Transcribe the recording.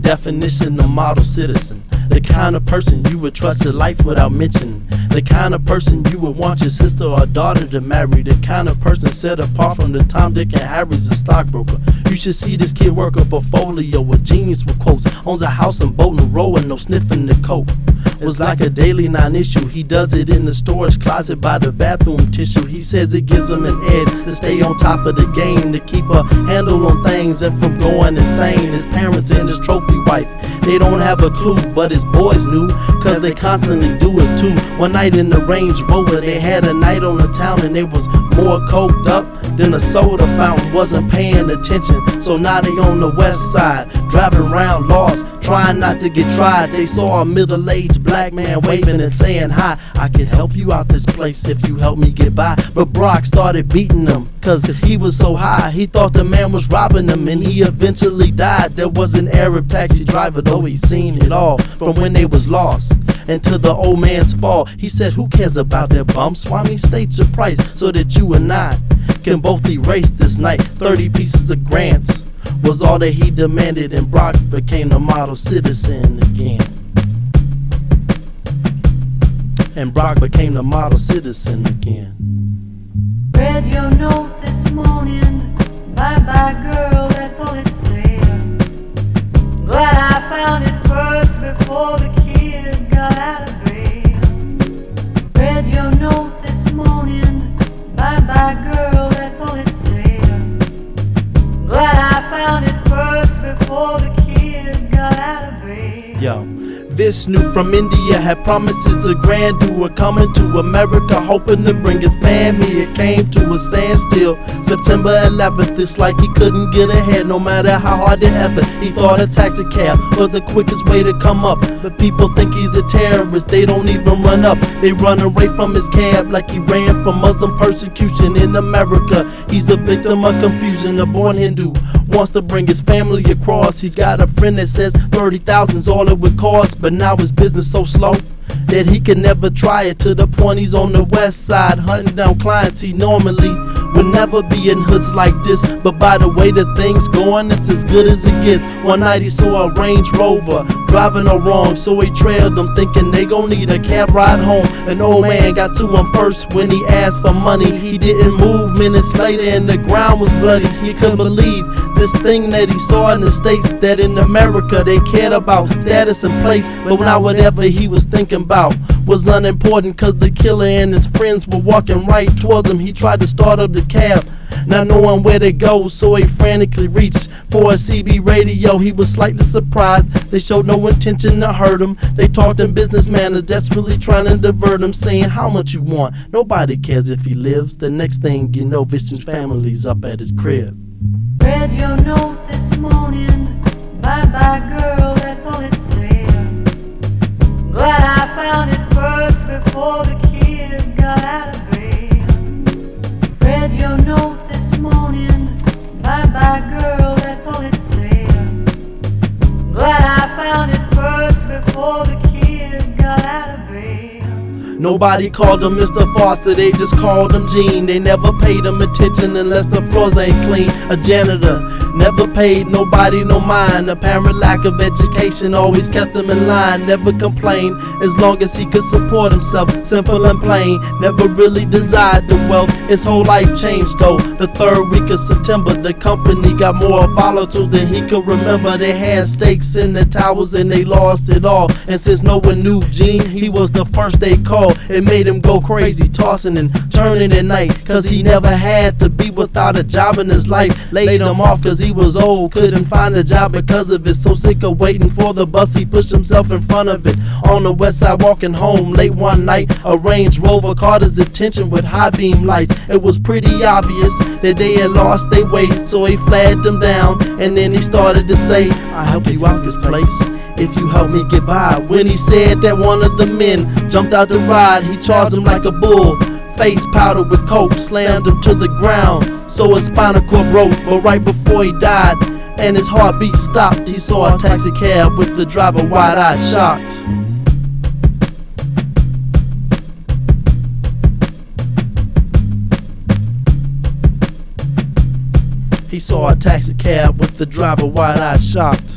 definition of model citizen. The kind of person you would trust your life without mentioning. The kind of person you would want your sister or daughter to marry. The kind of person set apart from the Tom, Dick, and Harry's a stockbroker. You should see this kid work a portfolio, a genius with quotes. Owns a house and boat and row and no sniffing the coat. It's like a daily non-issue. He does it in the storage closet by the bathroom tissue. He says it gives him an edge to stay on top of the game, to keep a handle on things and from going insane. His parents and his trophy wife, they don't have a clue, but his boys knew, cause they constantly do it too. One night in the Range Rover, they had a night on the town and they was more coked up than a soda fountain. Wasn't paying attention, so now they on the west side, driving around lost, trying not to get tried. They saw a middle-aged black man waving and saying hi. I could help you out this place if you help me get by. But Brock started beating him, cause he was so high. He thought the man was robbing him and he eventually died. There was an Arab taxi driver, though he seen it all from when they was lost and to the old man's fall. He said, who cares about their bumps? Why me state your price so that you and I can both erase this night. 30 pieces of grants was all that he demanded, and Brock became the model citizen again. And Brock became the model citizen again. Read your note this morning, bye bye girl, that's all it said. Glad I found it first before the kids got out of bed. Read your note this morning, bye bye girl, that's all it said. Glad I found it first before the kids got out of bed. Yo, Vishnu from India had promises to grandeur, coming to America, hoping to bring his family. It came to a standstill September 11th. It's like he couldn't get ahead, no matter how hard the effort. He thought a taxi cab was the quickest way to come up, but people think he's a terrorist. They don't even run up, they run away from his cab like he ran from Muslim persecution in America. He's a victim of confusion, a born Hindu, wants to bring his family across. He's got a friend that says 30,000's all it would cost, but now his business so slow that he can never try it, to the point he's on the west side hunting down clients he normally would never be in hoods like this. But by the way the thing's going, it's as good as it gets. One night he saw a Range Rover driving her wrong, so he trailed them thinking they gon' need a cab ride home. An old man got to him first when he asked for money. He didn't move, minutes later and the ground was bloody. He couldn't believe this thing that he saw in the States, that in America they cared about status and place. But now whatever he was thinking about was unimportant, cause the killer and his friends were walking right towards him. He tried to start up the cab, not knowing where to go, so he frantically reached for a CB radio. He was slightly surprised, they showed no intention to hurt him. They talked in business manners, desperately trying to divert him, saying how much you want, nobody cares if he lives. The next thing you know, Vishnu's family's up at his crib. Read your note this morning, bye bye girl, that's all it said. Glad I found it first before the kids got out of bed. Read your note this morning, bye bye girl, that's all it said. Glad I found it first before the kids got out of bed. Nobody called him Mr. Foster, they just called him Gene. They never paid him attention unless the floors ain't clean. A janitor never paid nobody no mind. Apparent lack of education always kept him in line. Never complained as long as he could support himself, simple and plain. Never really desired the wealth, his whole life changed though. The third week of September, the company got more volatile than he could remember. They had stakes in the towers and they lost it all. And since no one knew Gene, he was the first they called. It made him go crazy, tossing and turning at night, cause he never had to be without a job in his life. Laid him off cause he was old, couldn't find a job because of it. So sick of waiting for the bus, he pushed himself in front of it. On the west side walking home late one night, a Range Rover caught his attention with high beam lights. It was pretty obvious that they had lost their way, so he flagged them down and then he started to say, I'll help you out this place if you help me get by. When he said that, one of the men jumped out the ride. He charged him like a bull, face powdered with coke, slammed him to the ground so his spinal cord broke. But right before he died and his heartbeat stopped, he saw a taxi cab with the driver wide-eyed shocked. He saw a taxi cab with the driver wide-eyed shocked.